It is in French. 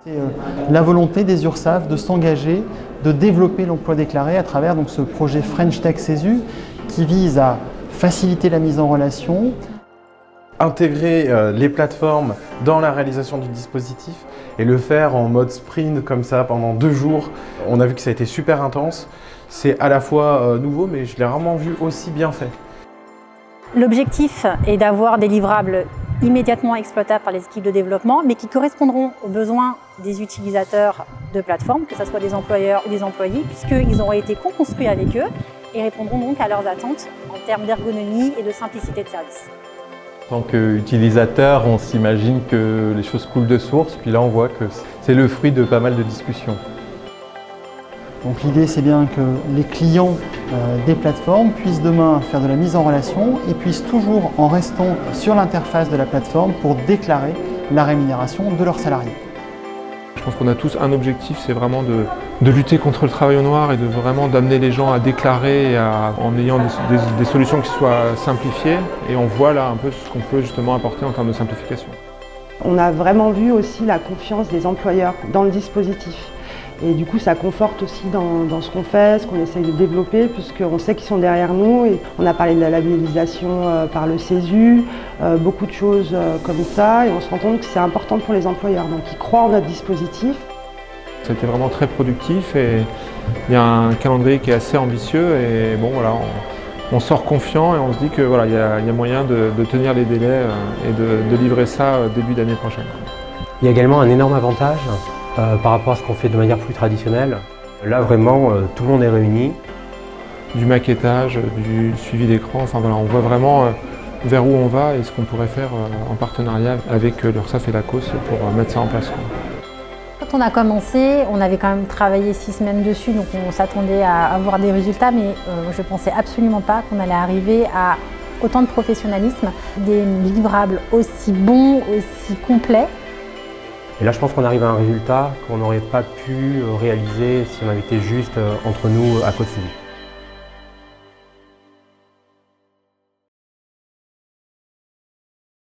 C'est la volonté des URSAF de s'engager, de développer l'emploi déclaré à travers donc, ce projet French Tech CESU qui vise à faciliter la mise en relation, intégrer les plateformes dans la réalisation du dispositif et le faire en mode sprint comme ça pendant 2 jours. On a vu que ça a été super intense. C'est à la fois nouveau, mais je l'ai rarement vu aussi bien fait. L'objectif est d'avoir des livrables immédiatement exploitables par les équipes de développement, mais qui correspondront aux besoins des utilisateurs de plateformes, que ce soit des employeurs ou des employés, puisqu'ils auront été co-construits avec eux et répondront donc à leurs attentes en termes d'ergonomie et de simplicité de service. En tant qu'utilisateur, on s'imagine que les choses coulent de source, puis là on voit que c'est le fruit de pas mal de discussions. Donc l'idée c'est bien que les clients des plateformes puissent demain faire de la mise en relation et puissent toujours en restant sur l'interface de la plateforme pour déclarer la rémunération de leurs salariés. Je pense qu'on a tous un objectif, c'est vraiment de lutter contre le travail au noir et de vraiment d'amener les gens à déclarer en ayant des solutions qui soient simplifiées. Et on voit là un peu ce qu'on peut justement apporter en termes de simplification. On a vraiment vu aussi la confiance des employeurs dans le dispositif. Et du coup, ça conforte aussi dans ce qu'on fait, ce qu'on essaye de développer, puisqu'on sait qu'ils sont derrière nous. Et on a parlé de la labellisation par le CESU, beaucoup de choses comme ça. Et on se rend compte que c'est important pour les employeurs. Donc ils croient en notre dispositif. C'était vraiment très productif et il y a un calendrier qui est assez ambitieux. Et bon, voilà, on sort confiant et on se dit que voilà, il y a moyen de tenir les délais et de livrer ça début d'année prochaine. Il y a également un énorme avantage par rapport à ce qu'on fait de manière plus traditionnelle. Là vraiment, tout le monde est réuni. Du maquettage, du suivi d'écran, enfin voilà, on voit vraiment vers où on va et ce qu'on pourrait faire en partenariat avec l'URSSAF et la COS pour mettre ça en place. Quand on a commencé, on avait quand même travaillé 6 semaines dessus, donc on s'attendait à avoir des résultats, mais je ne pensais absolument pas qu'on allait arriver à autant de professionnalisme, des livrables aussi bons, aussi complets. Et là, je pense qu'on arrive à un résultat qu'on n'aurait pas pu réaliser si on avait été juste entre nous à côté.